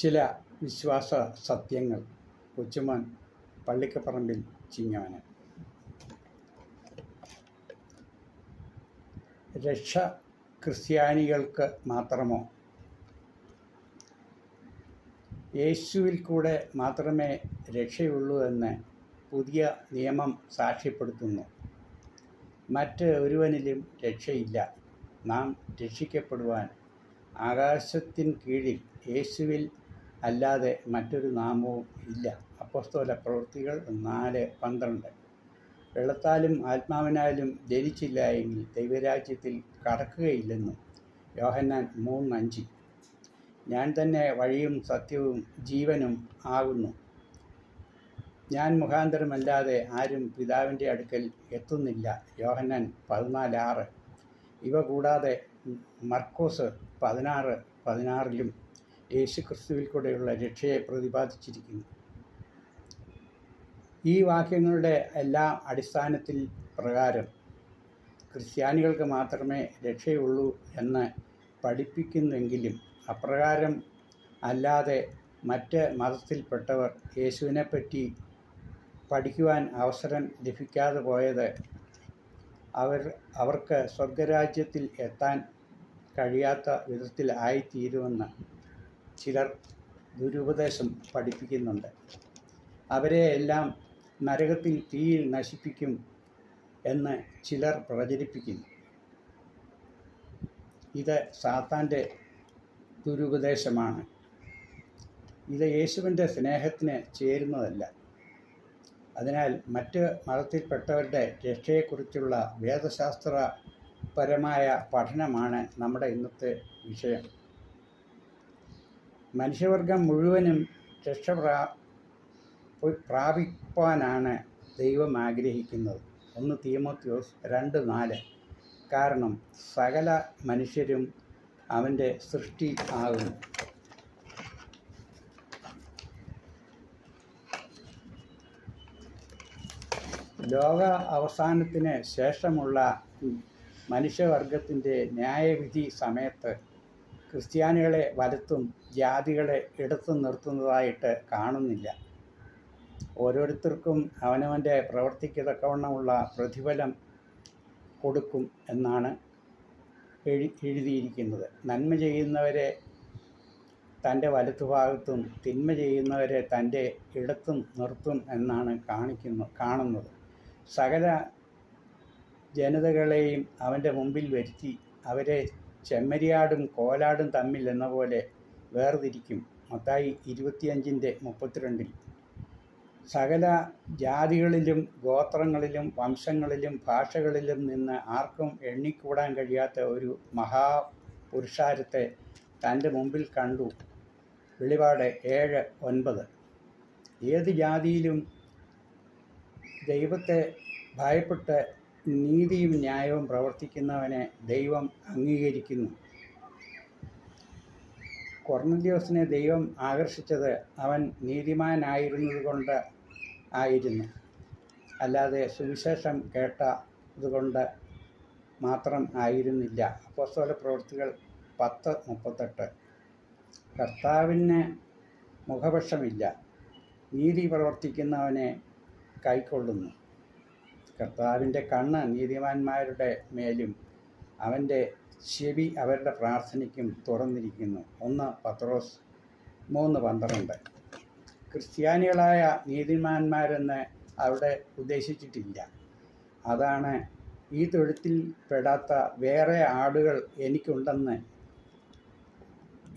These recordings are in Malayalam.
ചില വിശ്വാസ സത്യങ്ങൾ. കൊച്ചുമോൻ പള്ളിക്കപ്പറമ്പിൽ ചിങ്ങവന്. രക്ഷ ക്രിസ്ത്യാനികൾക്ക് മാത്രമോ? യേശുവിൽ കൂടെ മാത്രമേ രക്ഷയുള്ളൂ എന്ന് പുതിയ നിയമം സാക്ഷ്യപ്പെടുത്തുന്നു. മറ്റ് ഒരുവനിലും രക്ഷയില്ല. നാം രക്ഷിക്കപ്പെടുവാൻ ആകാശത്തിൻ കീഴിൽ യേശുവിൽ അല്ലാതെ മറ്റൊരു നാമവും ഇല്ല. അപ്പോസ്തല പ്രവൃത്തികൾ 4:12. വെള്ളത്താലും ആത്മാവിനാലും ജനിച്ചില്ല എങ്കിൽ ദൈവരാജ്യത്തിൽ കടക്കുകയില്ലെന്നും യോഹന്നാൻ 3:5. ഞാൻ തന്നെ വഴിയും സത്യവും ജീവനും ആകുന്നു. ഞാൻ മുഖാന്തരമല്ലാതെ ആരും പിതാവിൻ്റെ അടുക്കൽ എത്തുന്നില്ല. യോഹന്നാൻ 14:6. ഇവ കൂടാതെ മർക്കോസ് 16:16 യേശു ക്രിസ്തുവിൽ കൂടെയുള്ള രക്ഷയെ പ്രതിപാദിച്ചിരിക്കുന്നു. ഈ വാക്യങ്ങളുടെ എല്ലാ അടിസ്ഥാനത്തിൽ പ്രകാരം ക്രിസ്ത്യാനികൾക്ക് മാത്രമേ രക്ഷയുള്ളൂ എന്ന് പഠിപ്പിക്കുന്നെങ്കിലും അപ്രകാരം അല്ലാതെ മറ്റ് മതത്തിൽപ്പെട്ടവർ യേശുവിനെപ്പറ്റി പഠിക്കുവാൻ അവസരം ലഭിക്കാതെ പോയത് അവർക്ക് സ്വർഗരാജ്യത്തിൽ എത്താൻ കഴിയാത്ത വിധത്തിൽ ആയിത്തീരുമെന്ന് ചിലർ ദുരുപദേശം പഠിപ്പിക്കുന്നുണ്ട്. അവരെ എല്ലാം നരകത്തിൽ തീയിൽ നശിപ്പിക്കും എന്ന് ചിലർ പ്രചരിപ്പിക്കുന്നു. ഇത് സാത്താൻ്റെ ദുരുപദേശമാണ്. ഇത് യേശുവിൻ്റെ സ്നേഹത്തിന് ചേരുന്നതല്ല. അതിനാൽ മറ്റ് മതത്തിൽപ്പെട്ടവരുടെ രക്ഷയെക്കുറിച്ചുള്ള വേദശാസ്ത്രപരമായ പഠനമാണ് നമ്മുടെ ഇന്നത്തെ വിഷയം. മനുഷ്യവർഗം മുഴുവനും രക്ഷ പ്രാപിപ്പാനാണ് ദൈവം ആഗ്രഹിക്കുന്നത്. 1 തീമോഥെയോസ് 2:4. കാരണം സകല മനുഷ്യരും അവൻ്റെ സൃഷ്ടി ആകുന്നു. ലോക അവസാനത്തിന് ശേഷമുള്ള മനുഷ്യവർഗത്തിൻ്റെ ന്യായവിധി സമയത്ത് ക്രിസ്ത്യാനികളെ വലത്തും ജാതികളെ ഇടത്തും നിർത്തുന്നതായിട്ട് കാണുന്നില്ല. ഓരോരുത്തർക്കും അവനവൻ്റെ പ്രവൃത്തിക്ക് തക്കവണ്ണമുള്ള പ്രതിഫലം കൊടുക്കും എന്നാണ് എഴുതിയിരിക്കുന്നത്. നന്മ ചെയ്യുന്നവരെ തൻ്റെ വലത്തുഭാഗത്തും തിന്മ ചെയ്യുന്നവരെ തൻ്റെ ഇടത്തും നിർത്തും എന്നാണ് കാണുന്നത്. സകല ജനതകളെയും അവൻ്റെ മുമ്പിൽ വരുത്തി അവരെ ചെമ്മരിയാടും കോലാടും തമ്മിൽ എന്ന പോലെ വേർതിരിക്കും. മത്തായി 25:32. സകല ജാതികളിലും ഗോത്രങ്ങളിലും വംശങ്ങളിലും ഭാഷകളിലും നിന്ന് ആർക്കും എണ്ണിക്കൂടാൻ കഴിയാത്ത ഒരു മഹാപുരുഷാരത്തെ തൻ്റെ മുമ്പിൽ കണ്ടു. വെളിപാട് 7:9. ഏത് ജാതിയിലും ദൈവത്തെ ഭയപ്പെട്ട് നീതിയും ന്യായവും പ്രവർത്തിക്കുന്നവനെ ദൈവം അംഗീകരിക്കുന്നു. കൊർന്നല്യോസിനെ ദൈവം ആകർഷിച്ചത് അവൻ നീതിമാനായിരുന്നതുകൊണ്ട് ആയിരുന്നു, അല്ലാതെ സുവിശേഷം കേട്ടതുകൊണ്ട് മാത്രം ആയിരുന്നില്ല. അപ്പോസ്തല പ്രവൃത്തികൾ 10:38. കർത്താവിന് മുഖപക്ഷമില്ല. നീതി പ്രവർത്തിക്കുന്നവനെ കൈക്കൊള്ളുന്നു. കർത്താവിൻ്റെ കണ്ണ് നീതിമാന്മാരുടെ മേലും അവൻ്റെ ചെവി അവരുടെ പ്രാർത്ഥനയ്ക്കും തുറന്നിരിക്കുന്നു. 1 പത്രോസ് 3:12. ക്രിസ്ത്യാനികളായ നീതിമാന്മാരെന്ന് അവിടെ ഉദ്ദേശിച്ചിട്ടില്ല. അതാണ് ഈ തൊഴുത്തിൽ പെടാത്ത വേറെ ആടുകൾ എനിക്കുണ്ടെന്ന്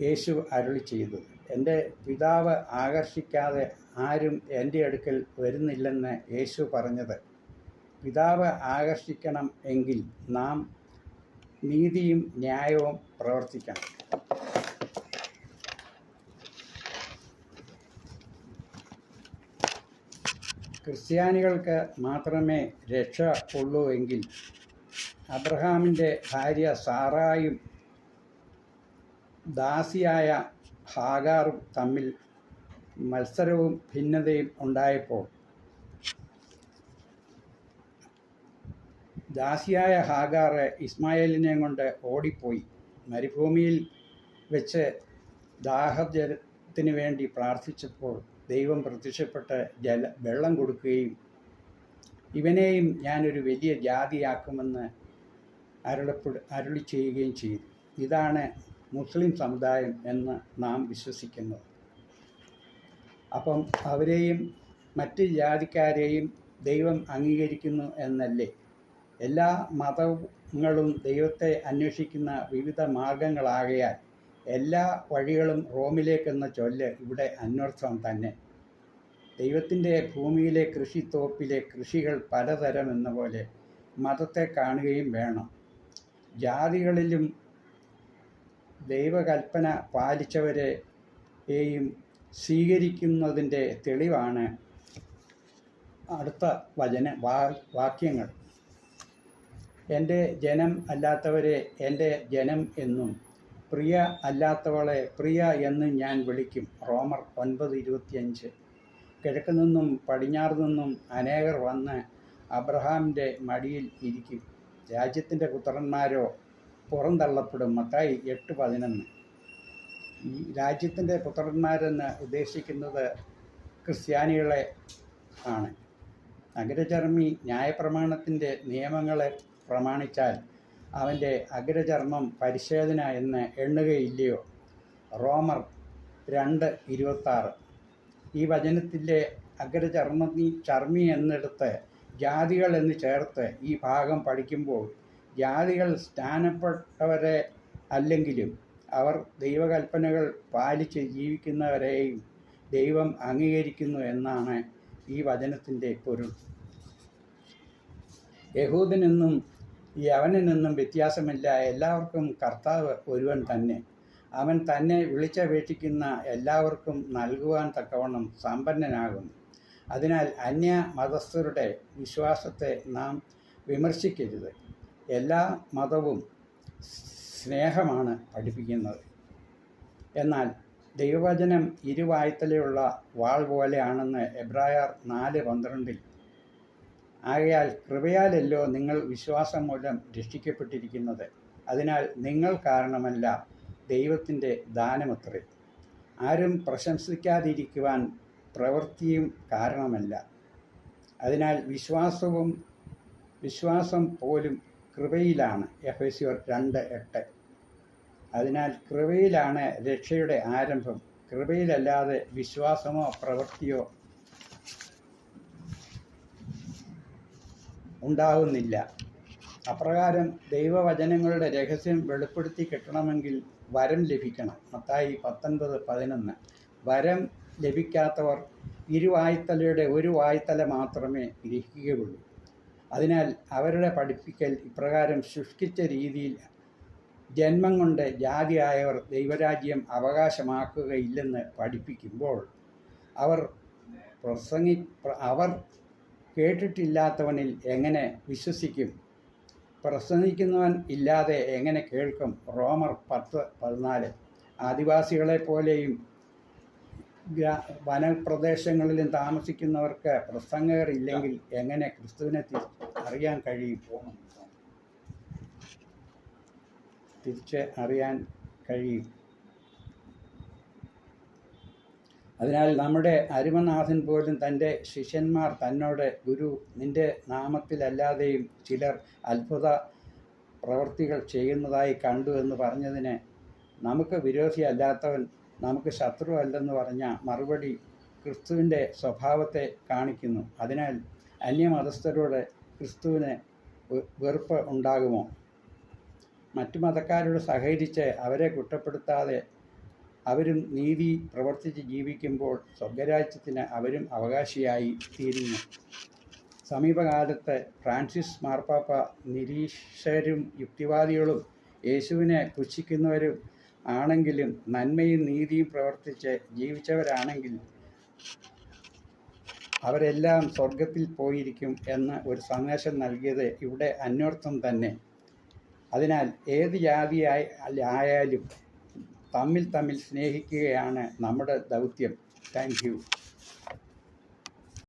യേശു അരുളി ചെയ്തത്. എൻ്റെ പിതാവ് ആകർഷിക്കാതെ ആരും എൻ്റെ അടുക്കൽ വരുന്നില്ലെന്ന് യേശു പറഞ്ഞത്. പിതാവ് ആകർഷിക്കണം എങ്കിൽ നാം നീതിയും ന്യായവും പ്രവർത്തിക്കണം. ക്രിസ്ത്യാനികൾക്ക് മാത്രമേ രക്ഷ ഉള്ളൂ എങ്കിൽ അബ്രഹാമിൻ്റെ ഭാര്യ സാറായും ദാസിയായ ഹാഗാറും തമ്മിൽ മത്സരവും ഭിന്നതയും ഉണ്ടായപ്പോൾ ദാസിയായ ഹാഗാർ ഇസ്മായേലിനെ കൊണ്ട് ഓടിപ്പോയി. മരുഭൂമിയിൽ വെച്ച് ദാഹജലത്തിന് ജലത്തിന് വേണ്ടി പ്രാർത്ഥിച്ചപ്പോൾ ദൈവം പ്രത്യക്ഷപ്പെട്ട് വെള്ളം കൊടുക്കുകയും ഇവനെയും ഞാനൊരു വലിയ ജാതിയാക്കുമെന്ന് അരുളി ചെയ്യുകയും ചെയ്തു. ഇതാണ് മുസ്ലിം സമുദായം എന്ന് നാം വിശ്വസിക്കുന്നത്. അപ്പം അവരെയും മറ്റ് ജാതിക്കാരെയും ദൈവം അംഗീകരിക്കുന്നു എന്നല്ലേ? എല്ലാ മതങ്ങളും ദൈവത്തെ അന്വേഷിക്കുന്ന വിവിധ മാർഗങ്ങളാകയാൽ എല്ലാ വഴികളും റോമിലേക്കെന്ന ചൊല്ല് ഇവിടെ അന്വർത്ഥം തന്നെ. ദൈവത്തിൻ്റെ ഭൂമിയിലെ കൃഷിത്തോപ്പിലെ കൃഷികൾ പലതരം എന്ന പോലെ മതത്തെ കാണുകയും വേണം. ജാതികളിലും ദൈവകൽപ്പന പാലിച്ചവരെയും സ്വീകരിക്കുന്നതിൻ്റെ തെളിവാണ് അടുത്ത വാക്യങ്ങൾ. എൻ്റെ ജനം അല്ലാത്തവരെ എൻ്റെ ജനം എന്നും പ്രിയ അല്ലാത്തവളെ പ്രിയ എന്നും ഞാൻ വിളിക്കും. റോമർ 9:25. കിഴക്ക് നിന്നും പടിഞ്ഞാറ് നിന്നും അനേകർ വന്ന് അബ്രഹാമിൻ്റെ മടിയിൽ ഇരിക്കും. രാജ്യത്തിൻ്റെ പുത്രന്മാരോ പുറന്തള്ളപ്പെടും. മത്തായി 8:11. ഈ രാജ്യത്തിൻ്റെ പുത്രന്മാരെന്ന് ഉദ്ദേശിക്കുന്നത് ക്രിസ്ത്യാനികളെ ആണ്. അഗ്രചർമ്മി ന്യായപ്രമാണത്തിൻ്റെ നിയമങ്ങളെ പ്രമാണിച്ചാൽ അവൻ്റെ അഗ്രചർമ്മം പരിശോധന എന്ന് എണ്ണുകയില്ലയോ? റോമർ 2:26. ഈ വചനത്തിലെ ചർമ്മി എന്നെടുത്ത് ജാതികൾ എന്ന് ചേർത്ത് ഈ ഭാഗം പഠിക്കുമ്പോൾ ജാതികൾ സ്നാനപ്പെട്ടവരെ അല്ലെങ്കിലും അവർ ദൈവകൽപ്പനകൾ പാലിച്ച് ജീവിക്കുന്നവരെയും ദൈവം അംഗീകരിക്കുന്നു എന്നാണ് ഈ വചനത്തിൻ്റെ പൊരുൾ. യഹൂദനെന്നും യവനനെന്നും വ്യത്യാസമില്ല. എല്ലാവർക്കും കർത്താവ് ഒരുവൻ തന്നെ. അവൻ തന്നെ വിളിച്ചപേക്ഷിക്കുന്ന എല്ലാവർക്കും നൽകുവാൻ തക്കവണ്ണം സമ്പന്നനാകുന്നു. അതിനാൽ അന്യ മതസ്ഥരുടെ വിശ്വാസത്തെ നാം വിമർശിക്കരുത്. എല്ലാ മതവും സ്നേഹമാണ് പഠിപ്പിക്കുന്നത്. എന്നാൽ ദൈവവചനം ഇരുവായ്ത്തലയുള്ള വാൾ പോലെയാണെന്ന് എബ്രായർ 4:12. ആകയാൽ കൃപയാലല്ലോ നിങ്ങൾ വിശ്വാസം മൂലം രക്ഷിക്കപ്പെട്ടിരിക്കുന്നത്. അതിനാൽ നിങ്ങൾ കാരണമല്ല, ദൈവത്തിൻ്റെ ദാനമത്രേ. ആരും പ്രശംസിക്കാതിരിക്കുവാൻ പ്രവൃത്തിയും കാരണമല്ല. അതിനാൽ വിശ്വാസം പോലും കൃപയിലാണ്. എഫെസ്യർ 2:8. അതിനാൽ കൃപയിലാണ് രക്ഷയുടെ ആരംഭം. കൃപയിലല്ലാതെ വിശ്വാസമോ പ്രവൃത്തിയോ ഉണ്ടാകുന്നില്ല. അപ്രകാരം ദൈവവചനങ്ങളുടെ രഹസ്യം വെളിപ്പെടുത്തി കിട്ടണമെങ്കിൽ വരം ലഭിക്കണം. മത്തായി 19:11. വരം ലഭിക്കാത്തവർ ഇരുവായ്ത്തലയുടെ ഒരു വായ്ത്തല മാത്രമേ ഗ്രഹിക്കുകയുള്ളൂ. അതിനാൽ അവരുടെ പഠിപ്പിക്കൽ ഇപ്രകാരം ശുഷ്കിച്ച രീതിയിൽ ജന്മം കൊണ്ട് ജാതിയായവർ ദൈവരാജ്യം അവകാശമാക്കുകയില്ലെന്ന് പഠിപ്പിക്കുമ്പോൾ അവർ കേട്ടിട്ടില്ലാത്തവനിൽ എങ്ങനെ വിശ്വസിക്കും? പ്രസംഗിക്കുന്നവൻ ഇല്ലാതെ എങ്ങനെ കേൾക്കും? റോമർ 10:14. ആദിവാസികളെപ്പോലെയും വനപ്രദേശങ്ങളിലും താമസിക്കുന്നവർക്ക് പ്രസംഗകർ ഇല്ലെങ്കിൽ എങ്ങനെ ക്രിസ്തുവിനെ അറിയാൻ കഴിയും? അതിനാൽ നമ്മുടെ അരുമനാഥൻ പോലും തൻ്റെ ശിഷ്യന്മാർ തന്നോട്, ഗുരു, നിൻ്റെ നാമത്തിലല്ലാതെയും ചിലർ അത്ഭുത പ്രവൃത്തികൾ ചെയ്യുന്നതായി കണ്ടു എന്ന് പറഞ്ഞതിന് നമുക്ക് വിരോധിയല്ലാത്തവൻ നമുക്ക് ശത്രു അല്ലെന്ന് പറഞ്ഞ മറുപടി ക്രിസ്തുവിൻ്റെ സ്വഭാവത്തെ കാണിക്കുന്നു. അതിനാൽ അന്യമതസ്ഥരോട് ക്രിസ്തുവിന് വെറുപ്പ് ഉണ്ടാകുമോ? മറ്റു മതക്കാരോട് സഹകരിച്ച് അവരെ കുറ്റപ്പെടുത്താതെ അവരും നീതി പ്രവർത്തിച്ച് ജീവിക്കുമ്പോൾ സ്വർഗരാജ്യത്തിന് അവരും അവകാശിയായി തീരുന്നു. സമീപകാലത്ത് ഫ്രാൻസിസ് മാർപ്പാപ്പ നിരീക്ഷരും യുക്തിവാദികളും യേശുവിനെ പുച്ഛിക്കുന്നവരും ആണെങ്കിലും നന്മയും നീതിയും പ്രവർത്തിച്ച് ജീവിച്ചവരാണെങ്കിൽ അവരെല്ലാം സ്വർഗത്തിൽ പോയിരിക്കും എന്ന് ഒരു സന്ദേശം നൽകിയത് ഇവിടെ അന്വർത്ഥം തന്നെ. അതിനാൽ ഏത് ജാതിയായാലും തമ്മിൽ സ്നേഹിക്കുകയാണ് നമ്മുടെ ദൗത്യം. Thank you.